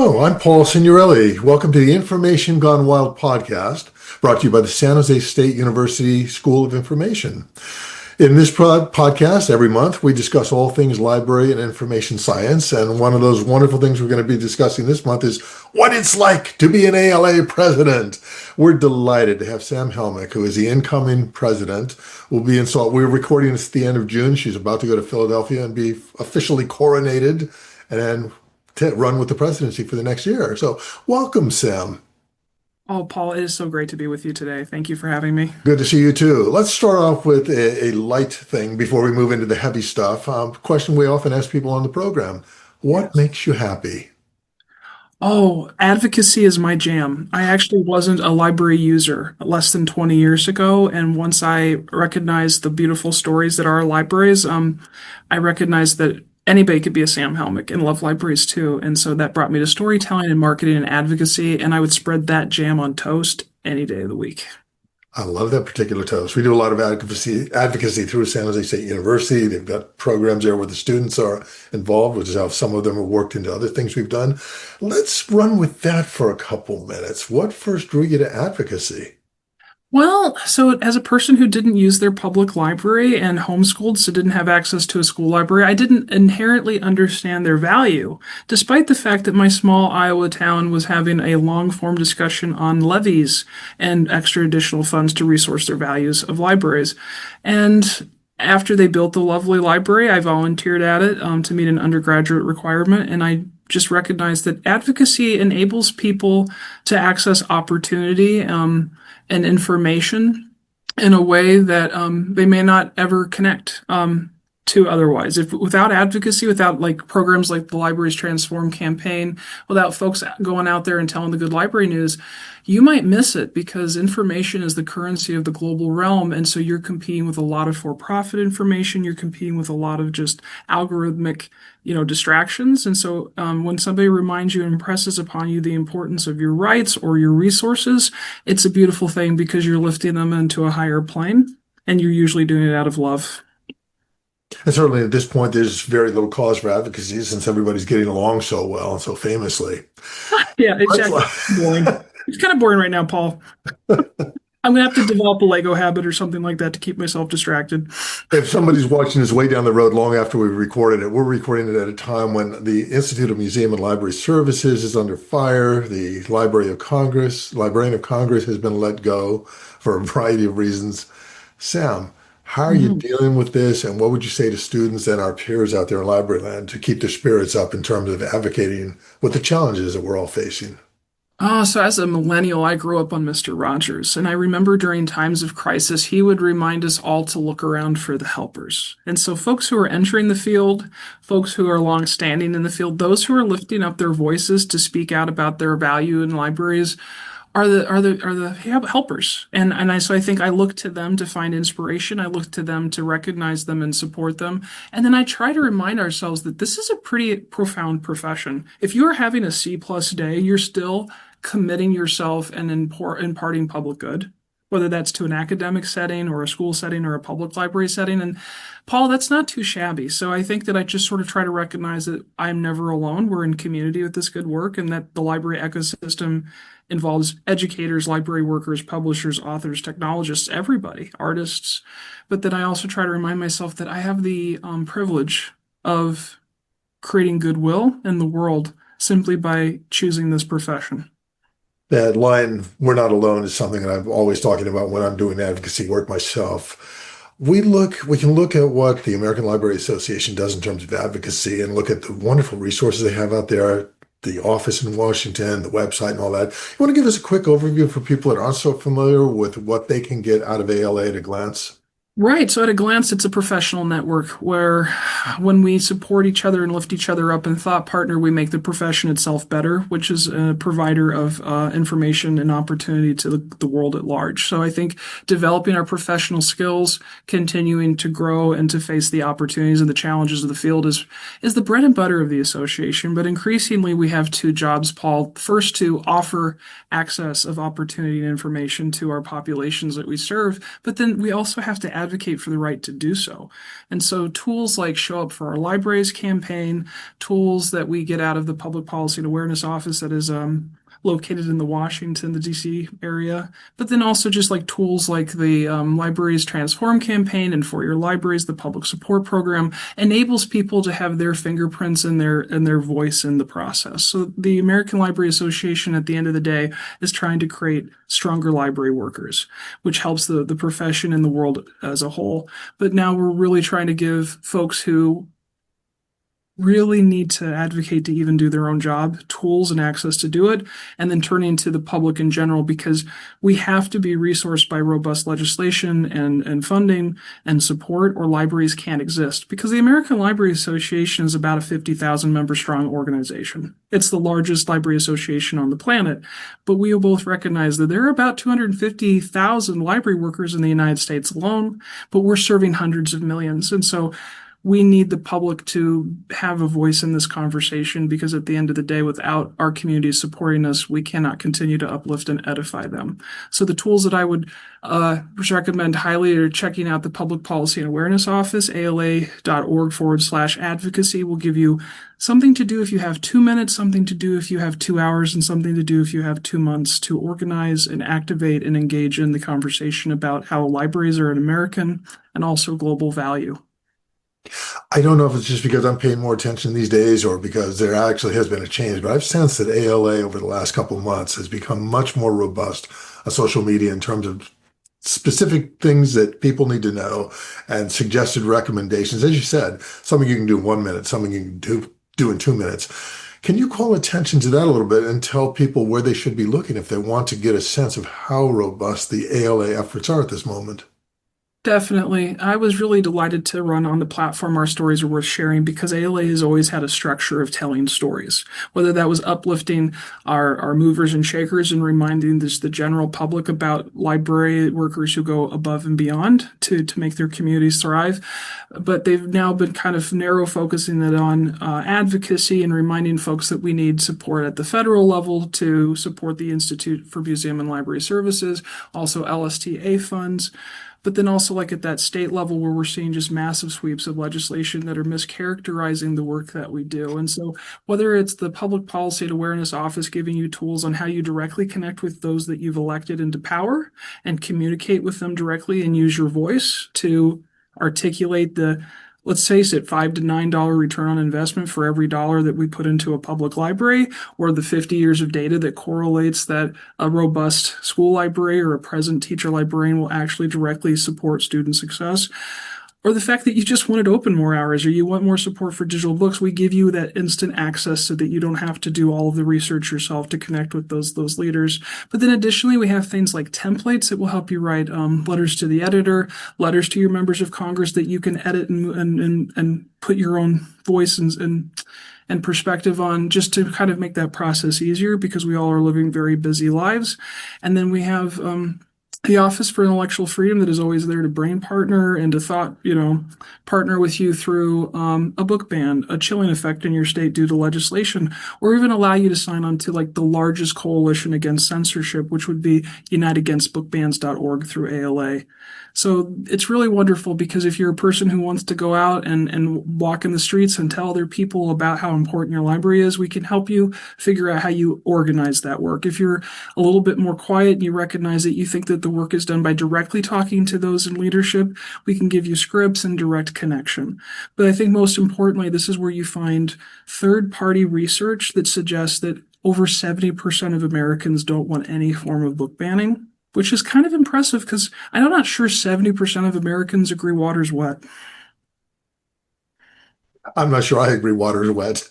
Hello, I'm Paul Signorelli. Welcome to the Information Gone Wild podcast, brought to you by the San José State University School of Information. In this podcast, every month, we discuss all things library and information science. And one of those wonderful things we're going to be discussing this month is what it's like to be an ALA president. We're delighted to have Sam Helmick, who is the incoming president. We're recording this at the end of June. She's about to go to Philadelphia and be officially coronated and then to run with the presidency for the next year. So welcome, Sam. Oh, Paul, it is so great to be with you today. Thank you for having me. Good to see you too. Let's start off with a light thing before we move into the heavy stuff. Question we often ask people on the program. What makes you happy? Oh, advocacy is my jam. I actually wasn't a library user less than 20 years ago. And once I recognized the beautiful stories that are libraries, I recognized that anybody could be a Sam Helmick and love libraries too. And so that brought me to storytelling and marketing and advocacy. And I would spread that jam on toast any day of the week. I love that particular toast. We do a lot of advocacy through San José State University. They've got programs there where the students are involved, which is how some of them have worked into other things we've done. Let's run with that for a couple minutes. What first drew you to advocacy? Well, so as a person who didn't use their public library and homeschooled, so didn't have access to a school library, I didn't inherently understand their value, despite the fact that my small Iowa town was having a long-form discussion on levies and extra additional funds to resource their values of libraries. And after they built the lovely library, I volunteered at it to meet an undergraduate requirement, and I just recognized that advocacy enables people to access opportunity and information in a way that they may not ever connect to otherwise. If without advocacy, without like programs like the Libraries Transform campaign, without folks going out there and telling the good library news, you might miss it because information is the currency of the global realm. And so you're competing with a lot of for-profit information. You're competing with a lot of just algorithmic, distractions. And so when somebody reminds you and impresses upon you the importance of your rights or your resources, it's a beautiful thing because you're lifting them into a higher plane, and you're usually doing it out of love. And certainly at this point, there's very little cause for advocacy since everybody's getting along so well and so famously. Yeah, exactly. Boring. It's kind of boring right now, Paul. I'm going to have to develop a Lego habit or something like that to keep myself distracted. If somebody's watching this way down the road long after we recorded it, we're recording it at a time when the Institute of Museum and Library Services is under fire. The Librarian of Congress has been let go for a variety of reasons. Sam, how are you dealing with this, and what would you say to students and our peers out there in library land to keep their spirits up in terms of advocating with the challenges that we're all facing? So as a millennial, I grew up on Mr. Rogers, and I remember during times of crisis, he would remind us all to look around for the helpers. And so folks who are entering the field, folks who are long-standing in the field, those who are lifting up their voices to speak out about their value in libraries are the helpers. So I think I look to them to find inspiration. I look to them to recognize them and support them. And then I try to remind ourselves that this is a pretty profound profession. If you are having a C+ day, you're still committing yourself and imparting public good, whether that's to an academic setting or a school setting or a public library setting. And Paul, that's not too shabby. So I think that I just sort of try to recognize that I'm never alone. We're in community with this good work, and that the library ecosystem involves educators, library workers, publishers, authors, technologists, everybody, artists. But then I also try to remind myself that I have the privilege of creating goodwill in the world simply by choosing this profession. That line, "we're not alone," is something that I'm always talking about when I'm doing advocacy work myself. We can look at what the American Library Association does in terms of advocacy and look at the wonderful resources they have out there, the office in Washington, the website and all that. You want to give us a quick overview for people that aren't so familiar with what they can get out of ALA at a glance? Right. So at a glance, it's a professional network where when we support each other and lift each other up and thought partner, we make the profession itself better, which is a provider of information and opportunity to the world at large. So I think developing our professional skills, continuing to grow and to face the opportunities and the challenges of the field is the bread and butter of the association. But increasingly, we have two jobs, Paul. First, to offer access of opportunity and information to our populations that we serve, but then we also have to advocate for the right to do so. And so tools like Show Up for Our Libraries campaign, tools that we get out of the Public Policy and Awareness Office that is located in the Washington, the DC area, but then also just like tools like the Libraries Transform campaign and For Your Libraries, the public support program, enables people to have their fingerprints and their voice in the process. So the American Library Association at the end of the day is trying to create stronger library workers, which helps the profession and the world as a whole. But now we're really trying to give folks who really need to advocate to even do their own job, tools and access to do it, and then turning to the public in general, because we have to be resourced by robust legislation and funding and support, or libraries can't exist. Because the American Library Association is about a 50,000 member strong organization. It's the largest library association on the planet, but we will both recognize that there are about 250,000 library workers in the United States alone, but we're serving hundreds of millions. And so we need the public to have a voice in this conversation, because at the end of the day, without our communities supporting us, we cannot continue to uplift and edify them. So the tools that I would recommend highly are checking out the Public Policy and Awareness Office, ala.org/advocacy will give you something to do if you have 2 minutes, something to do if you have 2 hours, and something to do if you have 2 months to organize and activate and engage in the conversation about how libraries are an American and also global value. I don't know if it's just because I'm paying more attention these days or because there actually has been a change, but I've sensed that ALA over the last couple of months has become much more robust on social media in terms of specific things that people need to know and suggested recommendations. As you said, something you can do in 1 minute, something you can do in 2 minutes. Can you call attention to that a little bit and tell people where they should be looking if they want to get a sense of how robust the ALA efforts are at this moment? Definitely. I was really delighted to run on the platform Our Stories Are Worth Sharing, because ALA has always had a structure of telling stories, whether that was uplifting our movers and shakers and reminding the general public about library workers who go above and beyond to make their communities thrive. But they've now been kind of narrow focusing it on advocacy and reminding folks that we need support at the federal level to support the Institute for Museum and Library Services, also LSTA funds. But then also like at that state level where we're seeing just massive sweeps of legislation that are mischaracterizing the work that we do. And so whether it's the Public Policy and Awareness Office giving you tools on how you directly connect with those that you've elected into power and communicate with them directly and use your voice to articulate the, let's face it, $5 to $9 return on investment for every dollar that we put into a public library, or the 50 years of data that correlates that a robust school library or a present teacher librarian will actually directly support student success. Or the fact that you just wanted to open more hours, or you want more support for digital books, we give you that instant access so that you don't have to do all of the research yourself to connect with those leaders. But then additionally, we have things like templates that will help you write letters to the editor, letters to your members of Congress that you can edit and put your own voice and perspective on, just to kind of make that process easier, because we all are living very busy lives. And then we have the Office for Intellectual Freedom that is always there to brain partner and to partner with you through a book ban, a chilling effect in your state due to legislation, or even allow you to sign on to like the largest coalition against censorship, which would be unitagainstbookbans.org through ALA. So it's really wonderful, because if you're a person who wants to go out and walk in the streets and tell other people about how important your library is, we can help you figure out how you organize that work. If you're a little bit more quiet and you recognize that you think that the work is done by directly talking to those in leadership, we can give you scripts and direct connection. But I think most importantly, this is where you find third-party research that suggests that over 70% of Americans don't want any form of book banning, which is kind of impressive, because I'm not sure 70% of Americans agree water's wet. I'm not sure I agree water is wet.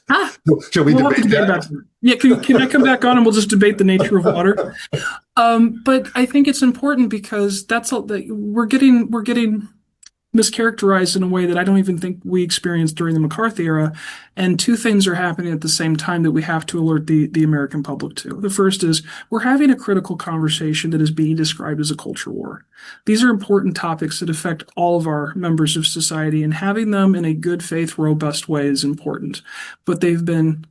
Shall we We'll have to debate debate that? about that. Yeah, can I come back on and we'll just debate the nature of water? But I think it's important, because that's all that we're getting mischaracterized in a way that I don't even think we experienced during the McCarthy era. And two things are happening at the same time that we have to alert the American public to. The first is we're having a critical conversation that is being described as a culture war. These are important topics that affect all of our members of society, and having them in a good faith, robust way is important. But they've been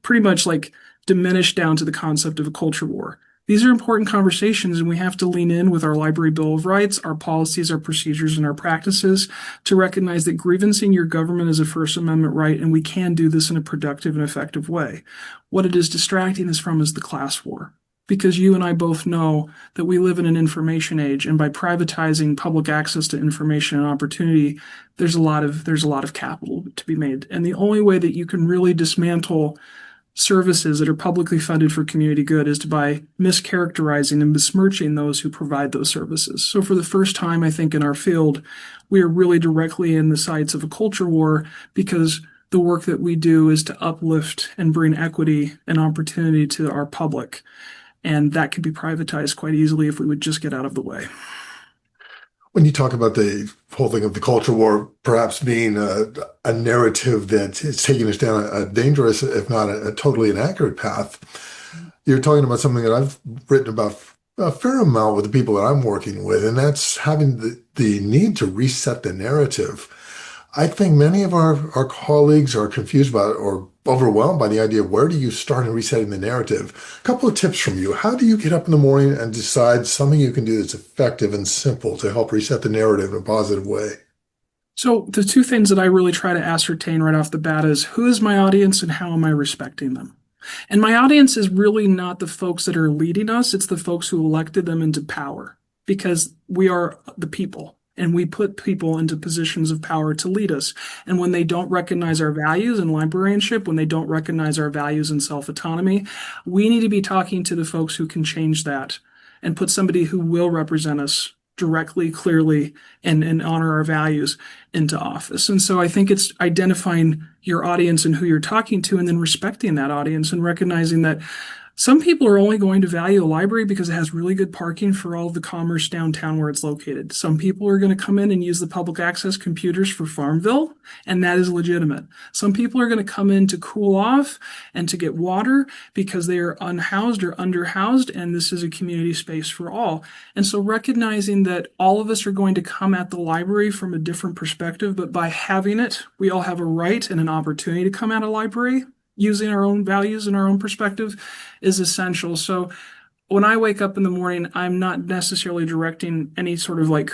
pretty much like diminished down to the concept of a culture war. These are important conversations, and we have to lean in with our Library Bill of Rights, our policies, our procedures, and our practices to recognize that grievancing your government is a First Amendment right, and we can do this in a productive and effective way. What it is distracting us from is the class war. Because you and I both know that we live in an information age, and by privatizing public access to information and opportunity, there's a lot of capital to be made. And the only way that you can really dismantle services that are publicly funded for community good is by mischaracterizing and besmirching those who provide those services. So for the first time, I think in our field, we are really directly in the sights of a culture war, because the work that we do is to uplift and bring equity and opportunity to our public. And that could be privatized quite easily if we would just get out of the way. When you talk about the whole thing of the culture war perhaps being a narrative that is taking us down a dangerous, if not a totally inaccurate path, you're talking about something that I've written about a fair amount with the people that I'm working with, and that's having the need to reset the narrative. I think many of our colleagues are confused about or overwhelmed by the idea of where do you start in resetting the narrative. A couple of tips from you. How do you get up in the morning and decide something you can do that's effective and simple to help reset the narrative in a positive way? So the two things that I really try to ascertain right off the bat is, who is my audience and how am I respecting them? And my audience is really not the folks that are leading us. It's the folks who elected them into power, because we are the people. And we put people into positions of power to lead us. And when they don't recognize our values in librarianship, when they don't recognize our values in self-autonomy, we need to be talking to the folks who can change that and put somebody who will represent us directly, clearly, and honor our values into office. And so I think it's identifying your audience and who you're talking to, and then respecting that audience and recognizing that some people are only going to value a library because it has really good parking for all of the commerce downtown where it's located. Some people are going to come in and use the public access computers for Farmville, and that is legitimate. Some people are going to come in to cool off and to get water because they are unhoused or underhoused, and this is a community space for all. And so recognizing that all of us are going to come at the library from a different perspective, but by having it, we all have a right and an opportunity to come at a library using our own values and our own perspective is essential. So when I wake up in the morning, I'm not necessarily directing any sort of like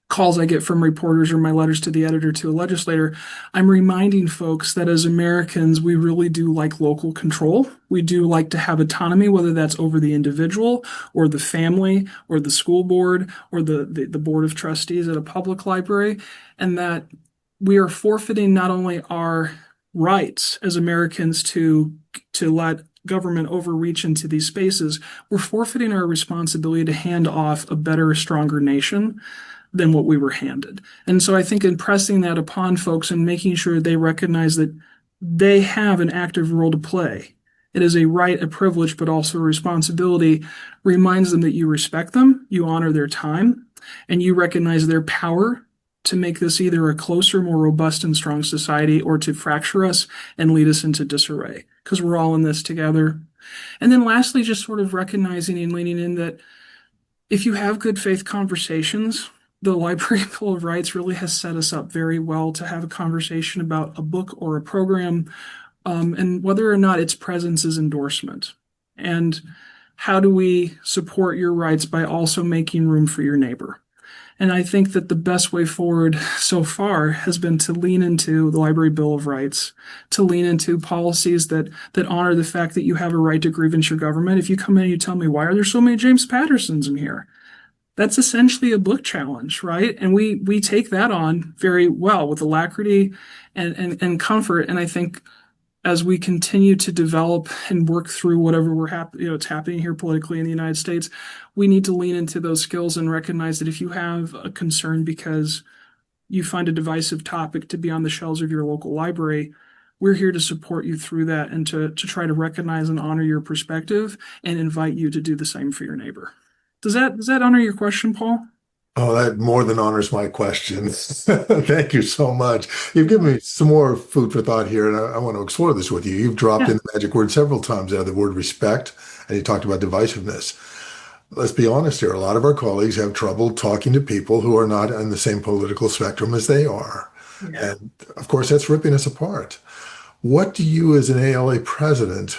calls I get from reporters or my letters to the editor to a legislator. I'm reminding folks that as Americans, we really do like local control. We do like to have autonomy, whether that's over the individual or the family or the school board or the board of trustees at a public library, and that we are forfeiting not only our rights as Americans to let government overreach into these spaces, we're forfeiting our responsibility to hand off a better, stronger nation than what we were handed. And so I think impressing that upon folks and making sure they recognize that they have an active role to play. It is a right, a privilege, but also a responsibility, reminds them that you respect them, you honor their time, and you recognize their power to make this either a closer, more robust and strong society, or to fracture us and lead us into disarray, because we're all in this together. And then lastly, just sort of recognizing and leaning in that if you have good faith conversations, the Library Bill of Rights really has set us up very well to have a conversation about a book or a program, and whether or not its presence is endorsement. And how do we support your rights by also making room for your neighbor? And I think that the best way forward so far has been to lean into the Library Bill of Rights, to lean into policies that honor the fact that you have a right to grievance your government. If you come in and you tell me, why are there so many James Pattersons in here? That's essentially a book challenge, right? And we take that on very well with alacrity and comfort. And I think as we continue to develop and work through whatever it's happening here politically in the United States, we need to lean into those skills and recognize that if you have a concern because you find a divisive topic to be on the shelves of your local library, we're here to support you through that and to try to recognize and honor your perspective and invite you to do the same for your neighbor. Does that honor your question, Paul? Oh, that more than honors my question. Thank you so much. You've given me some more food for thought here, and I want to explore this with you. You've dropped in the magic word several times there, the word respect, and you talked about divisiveness. Let's be honest here. A lot of our colleagues have trouble talking to people who are not on the same political spectrum as they are. Yeah. And of course, that's ripping us apart. What do you as an ALA president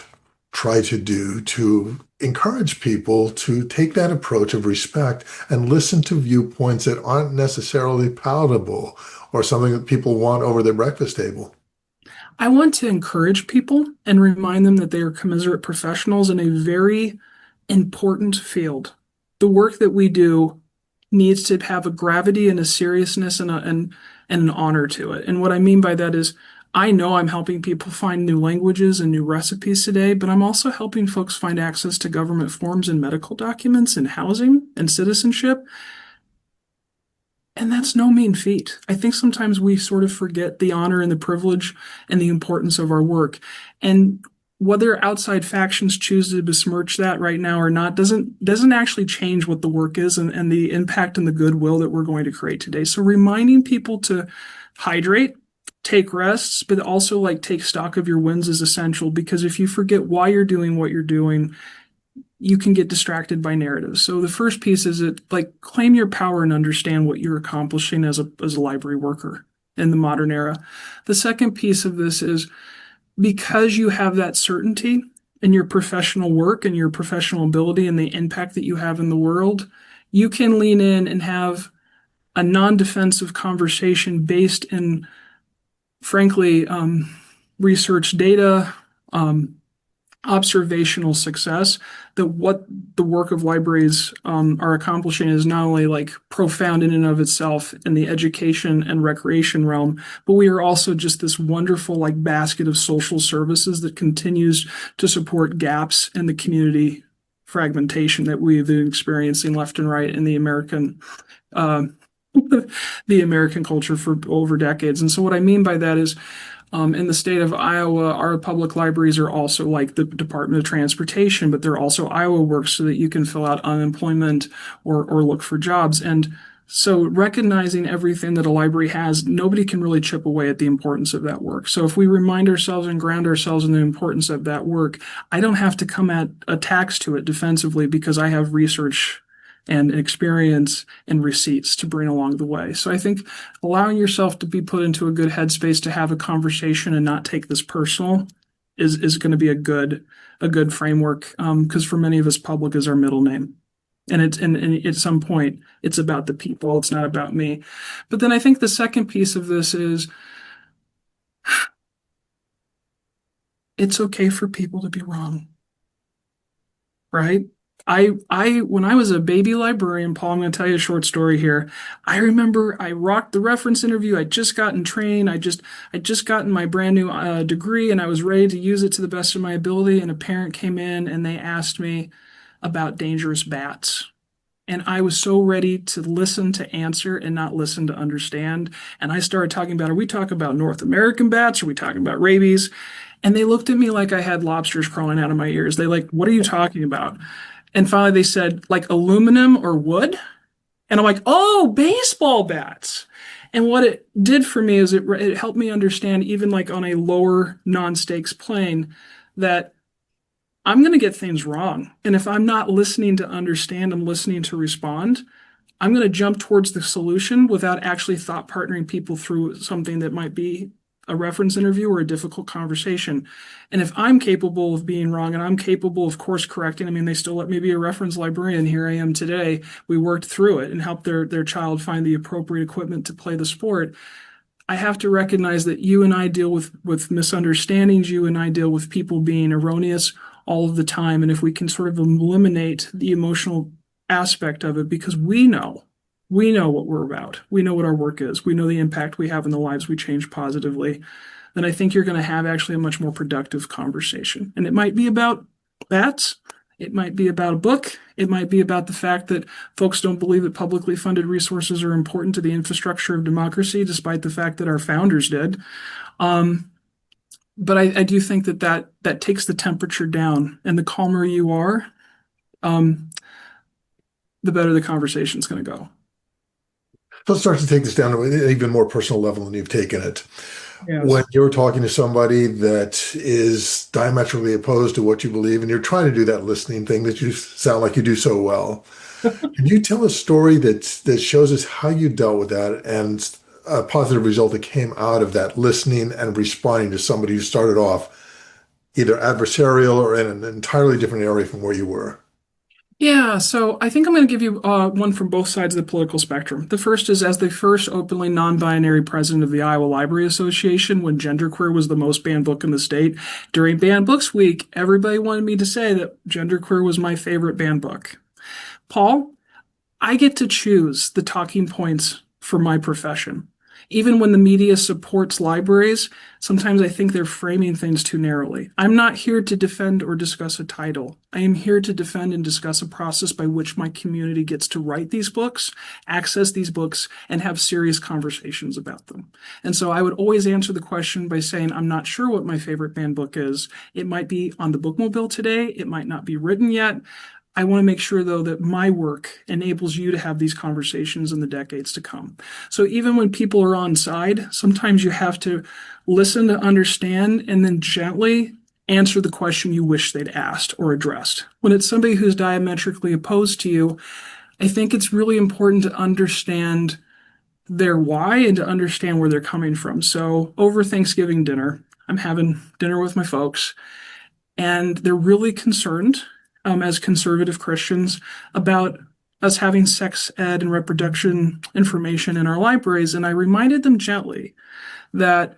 try to do to encourage people to take that approach of respect and listen to viewpoints that aren't necessarily palatable or something that people want over their breakfast table? I want to encourage people and remind them that they are commiserate professionals in a very important field. The work that we do needs to have a gravity and a seriousness and an honor to it. And what I mean by that is I know I'm helping people find new languages and new recipes today, but I'm also helping folks find access to government forms and medical documents and housing and citizenship. And that's no mean feat. I think sometimes we sort of forget the honor and the privilege and the importance of our work. And whether outside factions choose to besmirch that right now or not doesn't actually change what the work is and the impact and the goodwill that we're going to create today. So reminding people to hydrate, take rests, but also like take stock of your wins is essential, because if you forget why you're doing what you're doing, you can get distracted by narratives. So the first piece is it like claim your power and understand what you're accomplishing as a library worker in the modern era. The second piece of this is because you have that certainty in your professional work and your professional ability and the impact that you have in the world, you can lean in and have a non-defensive conversation based in, frankly, research data, observational success, that what the work of libraries are accomplishing is not only like profound in and of itself in the education and recreation realm, but we are also just this wonderful like basket of social services that continues to support gaps in the community fragmentation that we've been experiencing left and right in the American the American culture for over decades. And so what I mean by that is in the state of Iowa, our public libraries are also like the Department of Transportation, but they're also Iowa Works so that you can fill out unemployment or look for jobs. And so recognizing everything that a library has, nobody can really chip away at the importance of that work. So if we remind ourselves and ground ourselves in the importance of that work, I don't have to come at attacks to it defensively because I have research and experience and receipts to bring along the way. So I think allowing yourself to be put into a good headspace to have a conversation and not take this personal is going to be a good framework. Because for many of us, public is our middle name. And at some point, it's about the people. It's not about me. But then I think the second piece of this is it's okay for people to be wrong, right? When I was a baby librarian, Paul, I'm going to tell you a short story here. I remember I rocked the reference interview. I'd just gotten trained. I'd just gotten my brand new degree, and I was ready to use it to the best of my ability. And a parent came in and they asked me about dangerous bats. And I was so ready to listen to answer and not listen to understand. And I started talking about, are we talking about North American bats? Are we talking about rabies? And they looked at me like I had lobsters crawling out of my ears. They like, what are you talking about? And finally they said, like aluminum or wood? And I'm like, oh, baseball bats. And what it did for me is it helped me understand, even like on a lower non-stakes plane, that I'm going to get things wrong. And if I'm not listening to understand, I'm listening to respond, I'm going to jump towards the solution without actually thought partnering people through something that might be a reference interview or a difficult conversation. And if I'm capable of being wrong and I'm capable of course correcting, I mean, they still let me be a reference librarian. Here I am today. We worked through it and helped their child find the appropriate equipment to play the sport. I have to recognize that you and I deal with misunderstandings. You and I deal with people being erroneous all of the time. And if we can sort of eliminate the emotional aspect of it, because we know what we're about. We know what our work is. We know the impact we have in the lives we change positively. Then I think you're going to have actually a much more productive conversation. And it might be about bats. It might be about a book. It might be about the fact that folks don't believe that publicly funded resources are important to the infrastructure of democracy, despite the fact that our founders did. But I do think that takes the temperature down. And the calmer you are, the better the conversation is going to go. Let's start to take this down to an even more personal level than you've taken it. Yes. When you're talking to somebody that is diametrically opposed to what you believe, and you're trying to do that listening thing that you sound like you do so well, can you tell a story that shows us how you dealt with that and a positive result that came out of that listening and responding to somebody who started off either adversarial or in an entirely different area from where you were? Yeah, so I think I'm going to give you one from both sides of the political spectrum. The first is as the first openly non-binary president of the Iowa Library Association, when Genderqueer was the most banned book in the state. During Banned Books Week, everybody wanted me to say that Genderqueer was my favorite banned book. Paul, I get to choose the talking points for my profession. Even when the media supports libraries, sometimes I think they're framing things too narrowly. I'm not here to defend or discuss a title. I am here to defend and discuss a process by which my community gets to write these books, access these books, and have serious conversations about them. And so I would always answer the question by saying, I'm not sure what my favorite banned book is. It might be on the bookmobile today. It might not be written yet. I want to make sure, though, that my work enables you to have these conversations in the decades to come. So even when people are on side, sometimes you have to listen to understand and then gently answer the question you wish they'd asked or addressed. When it's somebody who's diametrically opposed to you, I think it's really important to understand their why and to understand where they're coming from. So over Thanksgiving dinner, I'm having dinner with my folks, and they're really concerned as conservative Christians about us having sex ed and reproduction information in our libraries. And I reminded them gently that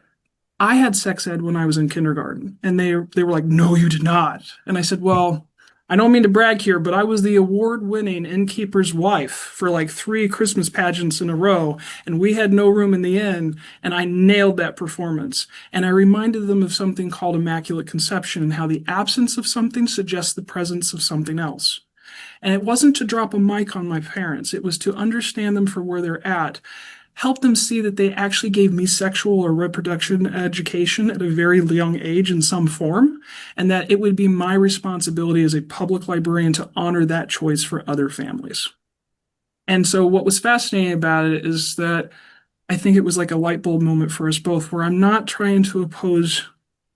I had sex ed when I was in kindergarten. And they were like, no, you did not. And I said, well, I don't mean to brag here, but I was the award-winning innkeeper's wife for like 3 Christmas pageants in a row, and we had no room in the inn, and I nailed that performance. And I reminded them of something called immaculate conception and how the absence of something suggests the presence of something else. And it wasn't to drop a mic on my parents. It was to understand them for where they're at, help them see that they actually gave me sexual or reproduction education at a very young age in some form, and that it would be my responsibility as a public librarian to honor that choice for other families. And so what was fascinating about it is that I think it was like a light bulb moment for us both, where I'm not trying to oppose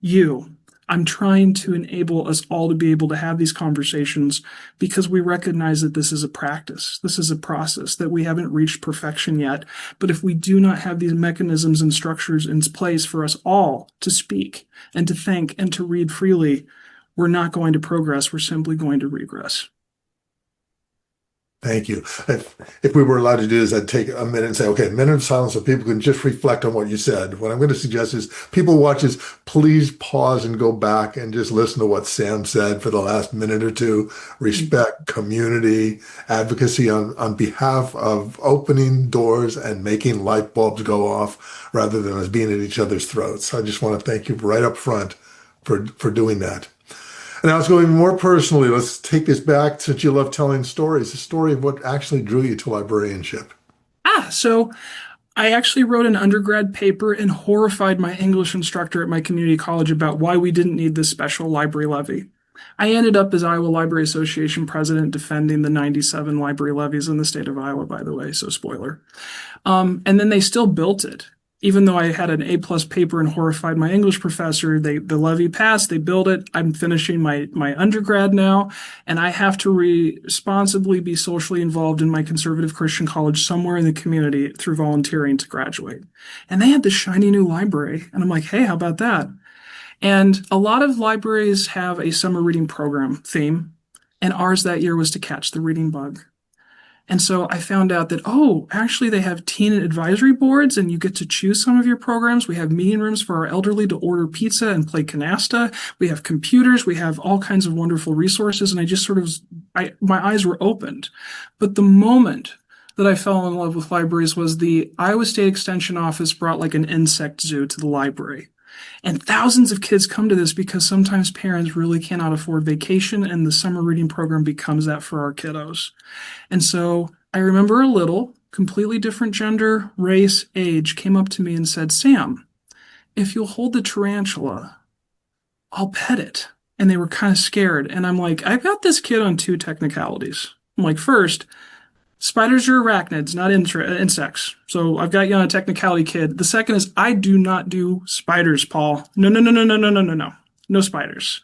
you. I'm trying to enable us all to be able to have these conversations because we recognize that this is a practice. This is a process, that we haven't reached perfection yet. But if we do not have these mechanisms and structures in place for us all to speak and to think and to read freely, we're not going to progress. We're simply going to regress. Thank you. If we were allowed to do this, I'd take a minute and say, okay, a minute of silence so people can just reflect on what you said. What I'm going to suggest is people watch this, please pause and go back and just listen to what Sam said for the last minute or two. Respect, community, advocacy on behalf of opening doors and making light bulbs go off rather than us being at each other's throats. I just want to thank you right up front for doing that. And now let's go even more personally. Let's take this back, since you love telling stories, the story of what actually drew you to librarianship. So I actually wrote an undergrad paper and horrified my English instructor at my community college about why we didn't need this special library levy. I ended up as Iowa Library Association president defending the 97 library levies in the state of Iowa, by the way, so spoiler. And then they still built it. Even though I had an A+ paper and horrified my English professor, the levy passed, they built it. I'm finishing my undergrad now, and I have to responsibly be socially involved in my conservative Christian college somewhere in the community through volunteering to graduate. And they had this shiny new library, and I'm like, hey, how about that? And a lot of libraries have a summer reading program theme, and ours that year was to catch the reading bug. And so I found out that, oh, actually they have teen advisory boards and you get to choose some of your programs. We have meeting rooms for our elderly to order pizza and play canasta. We have computers. We have all kinds of wonderful resources. And I just my eyes were opened. But the moment that I fell in love with libraries was the Iowa State Extension Office brought like an insect zoo to the library. And thousands of kids come to this because sometimes parents really cannot afford vacation, and the summer reading program becomes that for our kiddos. And so I remember a little, completely different gender, race, age, came up to me and said, Sam, if you'll hold the tarantula, I'll pet it. And they were kind of scared. And I'm like, I've got this kid on 2 technicalities. I'm like, first, spiders are arachnids, not insects. So I've got you on a technicality, kid. The second is I do not do spiders, Paul. No. No spiders.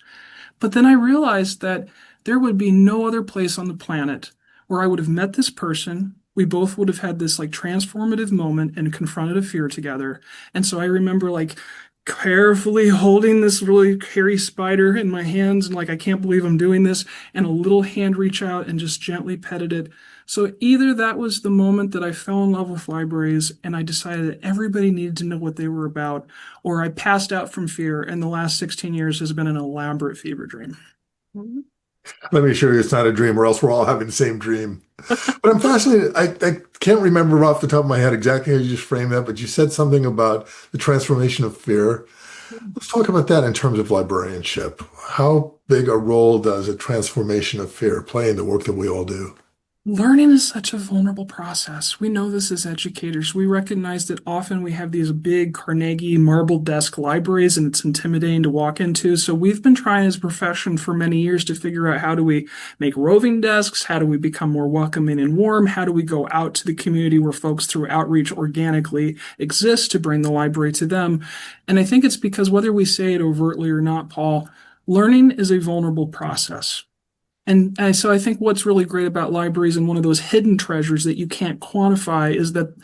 But then I realized that there would be no other place on the planet where I would have met this person. We both would have had this like transformative moment and confronted a fear together. And so I remember like carefully holding this really hairy spider in my hands and like, I can't believe I'm doing this, and a little hand reach out and just gently petted it. So either that was the moment that I fell in love with libraries and I decided that everybody needed to know what they were about, or I passed out from fear, and the last 16 years has been an elaborate fever dream. Let me assure you it's not a dream, or else we're all having the same dream. But I'm fascinated. I can't remember off the top of my head exactly how you just framed that, but you said something about the transformation of fear. Let's talk about that in terms of librarianship. How big a role does a transformation of fear play in the work that we all do? Learning is such a vulnerable process. We know this as educators. We recognize that often we have these big Carnegie marble desk libraries and it's intimidating to walk into. So we've been trying as a profession for many years to figure out how do we make roving desks? How do we become more welcoming and warm? How do we go out to the community where folks through outreach organically exist to bring the library to them? And I think it's because whether we say it overtly or not, Paul, learning is a vulnerable process. And so I think what's really great about libraries and one of those hidden treasures that you can't quantify is that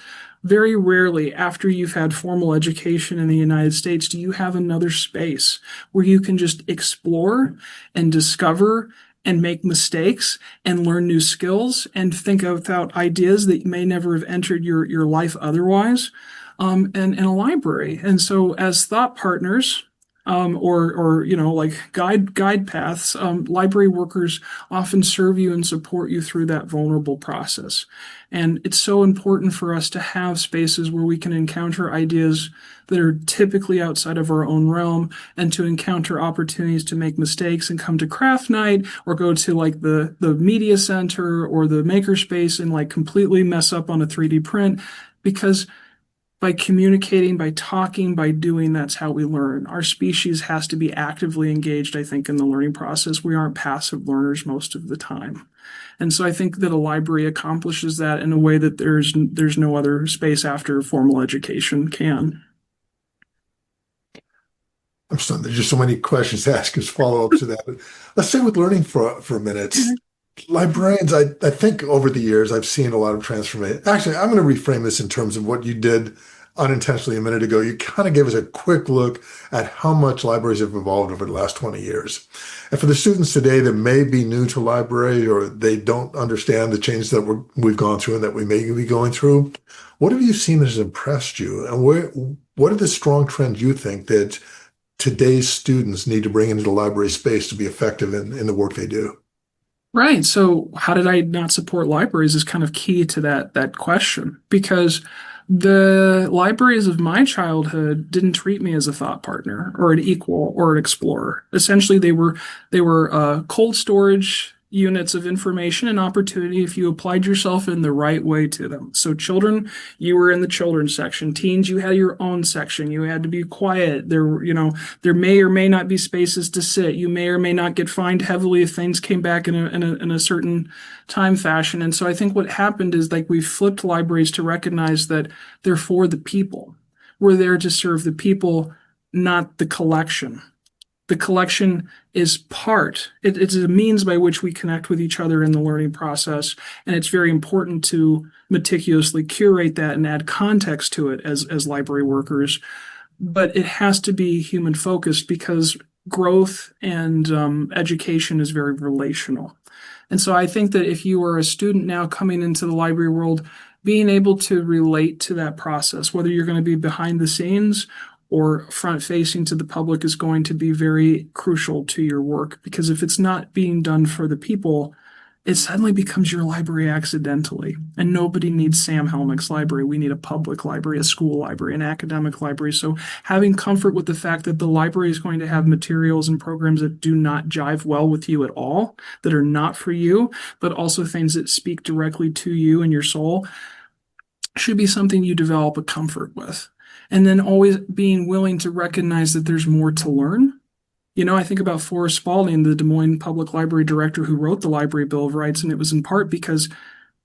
very rarely after you've had formal education in the United States do you have another space where you can just explore and discover and make mistakes and learn new skills and think about ideas that may never have entered your life otherwise, and in a library. And so as thought partners, or like guide paths, library workers often serve you and support you through that vulnerable process. And it's so important for us to have spaces where we can encounter ideas that are typically outside of our own realm, and to encounter opportunities to make mistakes and come to craft night or go to like the media center or the makerspace and like completely mess up on a 3D print, because by communicating, by talking, by doing, that's how we learn. Our species has to be actively engaged, I think, in the learning process. We aren't passive learners most of the time. And so I think that a library accomplishes that in a way that there's no other space after formal education can. I'm sorry, there's just so many questions to ask as follow-up to that. But let's stay with learning for a minute. Librarians, I think over the years, I've seen a lot of transformation. Actually, I'm going to reframe this in terms of what you did unintentionally a minute ago. You kind of gave us a quick look at how much libraries have evolved over the last 20 years. And for the students today that may be new to library or they don't understand the changes that we've gone through and that we may be going through, what have you seen that has impressed you? And what are the strong trends you think that today's students need to bring into the library space to be effective in the work they do? Right. So how did I not support libraries is kind of key to that question, because the libraries of my childhood didn't treat me as a thought partner or an equal or an explorer. Essentially, they were cold storage units of information and opportunity if you applied yourself in the right way to them. So children, you were in the children's section. Teens, you had your own section. You had to be quiet. There may or may not be spaces to sit. You may or may not get fined heavily if things came back in a certain time fashion. And so I think what happened is like we flipped libraries to recognize that they're for the people. We're there to serve the people, not the collection. The collection is it's a means by which we connect with each other in the learning process. And it's very important to meticulously curate that and add context to it as library workers. But it has to be human focused because growth and education is very relational. And so I think that if you are a student now coming into the library world, being able to relate to that process, whether you're going to be behind the scenes or front facing to the public, is going to be very crucial to your work. Because if it's not being done for the people, it suddenly becomes your library accidentally. And nobody needs Sam Helmick's library. We need a public library, a school library, an academic library. So having comfort with the fact that the library is going to have materials and programs that do not jive well with you at all, that are not for you, but also things that speak directly to you and your soul, should be something you develop a comfort with. And then always being willing to recognize that there's more to learn. I think about Forrest Spalding, the Des Moines Public Library director who wrote the Library Bill of Rights, and it was in part because